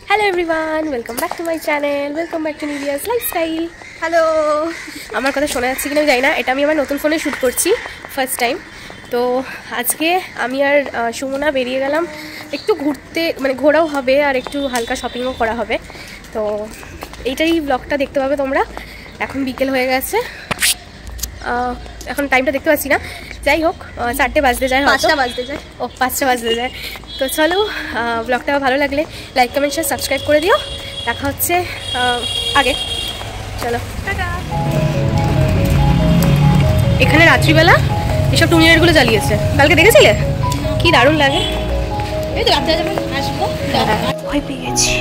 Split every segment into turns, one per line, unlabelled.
Hello everyone, welcome back to my channel, welcome back to Nivia's lifestyle. Hello, আমার কথা শোনা যাচ্ছে কিনা আমি জানি না। এটা আমি আমার নতুন ফোনে শ্যুট করছি ফার্স্ট টাইম। তো আজকে আমি আর সুমনা বেরিয়ে গেলাম একটু ঘুরতে, মানে ঘোরাও হবে আর একটু হালকা শপিংও করা হবে। তো এইটাই ব্লগটা দেখতে পাবে তোমরা। এখন বিকেল হয়ে গেছে, এখন টাইমটা দেখতে পাচ্ছি না। যাই হোক, 4টে বাজতে যায়, 5টা বাজতে যায়। ও 5টা বাজতে যায়। তো চলো, ব্লগটা ভালো লাগলে লাইক কমেন্ট শেয়ার সাবস্ক্রাইব করে দিও। দেখা হচ্ছে আগে। চলো টাটা। এখানে রাত্রিবেলা এসব টুনিয়ারগুলো জ্বালিয়েছে, কালকে দেখেছিলে? কি দারুণ লাগে। এই তো রাত্রে যখন আসবো ভয় পেয়ে গেছি।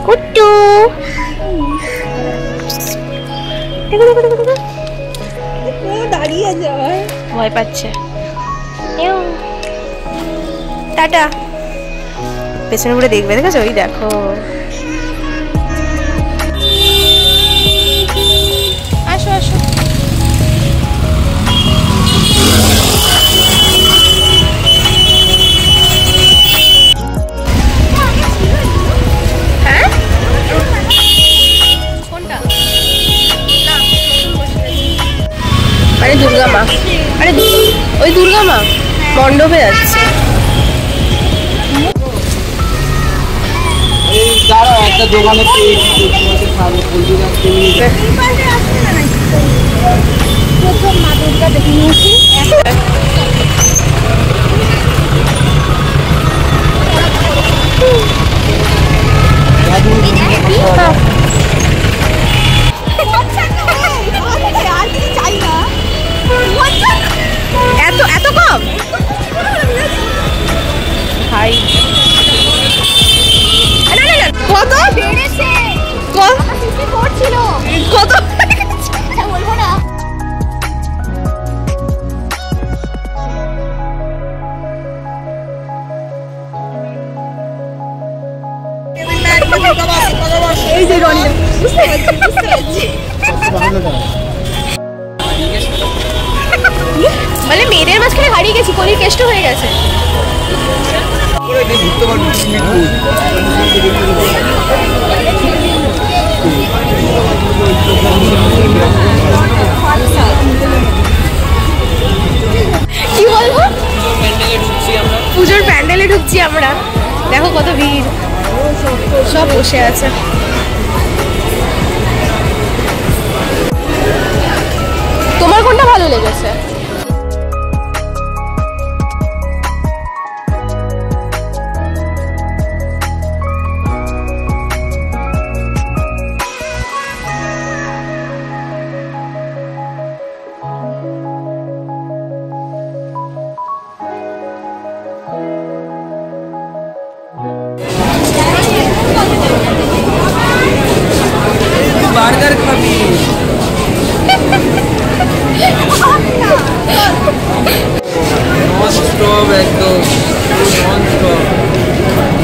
কুট্টু দেখো দেখো দেখো দেখো, দাঁড়িয়ে যাওয়ার ভয় পাচ্ছে। টাটা। পেছনে ঘুরে দেখবে, দেখেছো? ওই দেখো, আসো আসো। হ্যাঁ, কোনটা? না, আরে দুর্গা মা, আরে ওই দুর্গা মা মণ্ডপে যাচ্ছে।
একটা দোকানে মা দুর্গা দেখে নিয়েছি।
এত এত কম ভাই? না না না, কত বেড়েছে? কত বলবো না। এই যে রনি, বুঝতে পারছি। মানে মেয়েদের মাঝখানে হারিয়ে গেছি, কলির কেষ্ট হয়ে গেছে। কি বলবো, পুজোর প্যান্ডেলে ঢুকছি আমরা। দেখো কত ভিড়, সব বসে আছে। তোমার কোনটা ভালো লেগেছে?
বার্গার খাবি? ননস্টপ, একদম ননস্টপ।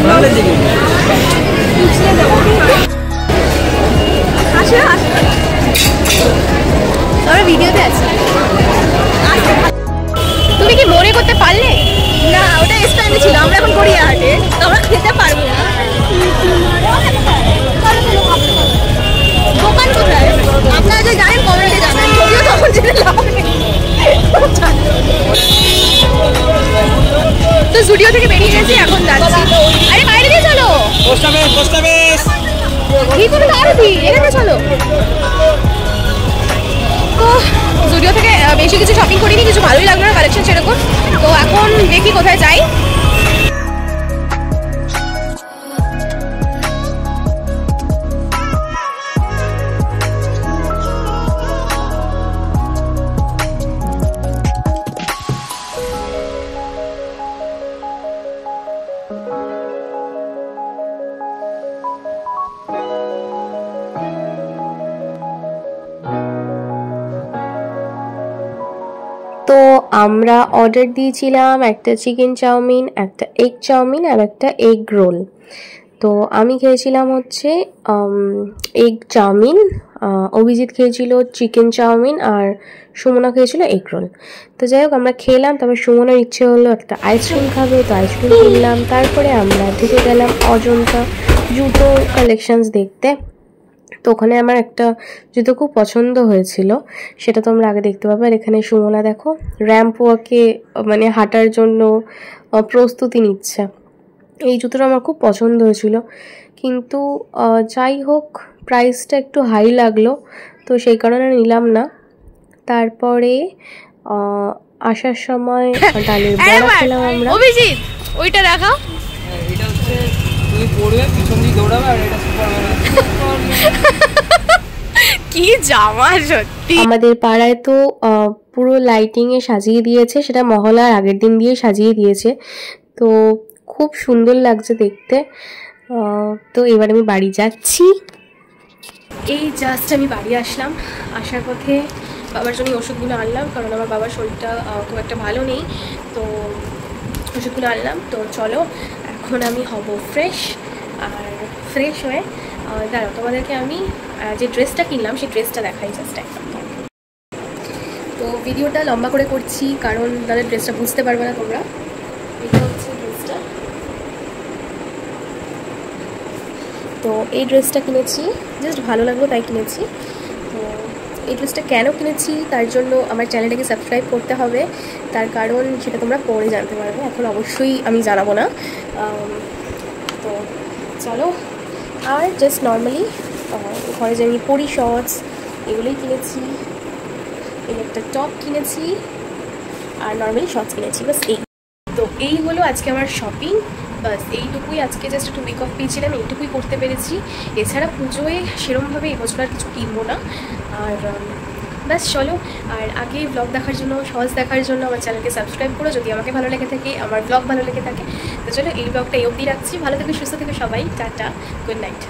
ভালো দিকে
আমরা ভিডিওতে আছি। তুমি কি মনে করতে পারলে? না, ওটা স্ট্যান্ডে ছিল, আমরা এখন গড়িয়াহাটে, আমরা খেতে পারবো না। দোকান কোথায় আপনারা যে জানেন কমেন্টে জানান, যদিও তখন জেনে লাভ নেই। তো স্টুডিও থেকে বেরিয়ে গেছি, এখন যাচ্ছি। আরে বাইরে দিয়ে চলো, ভিতরে আরতি, এখানে চলো। তো স্টুডিও থেকে বেশি কিছু শপিং করিনি, কিছু ভালোই লাগলো না কালেকশন সেরকম। তো এখন দেখি কোথায় যাই। তো আমরা অর্ডার দিয়েছিলাম একটা চিকেন চাউমিন, একটা এগ চাউমিন আর একটা এগ রোল। তো আমি খেয়েছিলাম হচ্ছে এগ চাউমিন, অভিজিৎ খেয়েছিল চিকেন চাউমিন আর সুমনা খেয়েছিল এগ রোল। তো যাই হোক আমরা খেলাম, তারপর সুমনার ইচ্ছে হলো একটা আইসক্রিম খাবে, তো আইসক্রিম কিনলাম। তারপরে আমরা ঢুকে গেলাম অজন্তা। জুতো কালেকশনস দেখতে। তো ওখানে আমার একটা জুতো খুব পছন্দ হয়েছিল, সেটা তোমরা আগে দেখতে পাবে। আর এখানে সুমনা দেখো র্যাম্প ওয়াকে মানে হাঁটার জন্য প্রস্তুতি নিচ্ছে। এই জুতোটা আমার খুব পছন্দ হয়েছিল, কিন্তু যাই হোক প্রাইসটা একটু হাই লাগলো, তো সেই কারণে নিলাম না। তারপরে আসার সময় ডালের বড়া খেলাম আমরা।
অভিজিৎ ওইটা দেখাও।
এটা হচ্ছে তুমি পড়বে পিছন দিয়ে দৌড়াবে, আর এটা সুপারম্যান।
কি জামা সত্যি।
আমাদের পাড়ায় তো পুরো লাইটিংয়ে সাজিয়ে দিয়েছে, সেটা মহলার আগের দিন দিয়ে সাজিয়ে দিয়েছে, তো খুব সুন্দর লাগছে দেখতে। তো এবার আমি বাড়ি যাচ্ছি। এই জাস্ট আমি বাড়ি আসলাম। আসার পথে বাবার জন্য ওষুধগুলো আনলাম, কারণ আমার বাবার শরীরটা খুব একটা ভালো নেই, তো ওষুধগুলো আনলাম। তো চলো এখন আমি হব ফ্রেশ, আর ফ্রেশ হয়ে দাঁড়াও তোমাদেরকে আমি যে ড্রেসটা কিনলাম সেই ড্রেসটা দেখাই জাস্ট একদম। তো ভিডিওটা লম্বা করে করছি কারণ তাদের ড্রেসটা বুঝতে পারবে না তোমরা। এটা হচ্ছে ড্রেসটা। তো এই ড্রেসটা কিনেছি, জাস্ট ভালো লাগলো তাই কিনেছি। তো এই ড্রেসটা কেন কিনেছি তার জন্য আমার চ্যানেলটাকে সাবস্ক্রাইব করতে হবে, তার কারণ সেটা তোমরা পরে জানতে পারবে, এখন অবশ্যই আমি জানাবো না। তো চলো, আর জাস্ট নর্মালি ঘরে যে আমি পরি শর্টস এগুলোই কিনেছি, এই একটা টপ কিনেছি, আর নর্মালি শর্টস কিনেছি, বাস এই। তো এই হলো আজকে আমার শপিং, বাস এইটুকুই। আজকে জাস্ট একটু উইক অফ পেয়েছিলাম, এইটুকুই করতে পেরেছি। এছাড়া পুজোয় সেরমভাবে এবছর আর কিছু কিনবো না। আর ব্যাস চলো, আর আগে ব্লগ দেখার জন্য, শর্টস দেখার জন্য আমার চ্যানেলকে সাবস্ক্রাইব করো যদি আমাকে ভালো লেগে থাকে, আমার ব্লগ ভালো লেগে থাকে। তো চলো এই ব্লগটা এই অবধি রাখছি। ভালো থেকে সুস্থ থেকে সবাই, টাটা, গুড নাইট।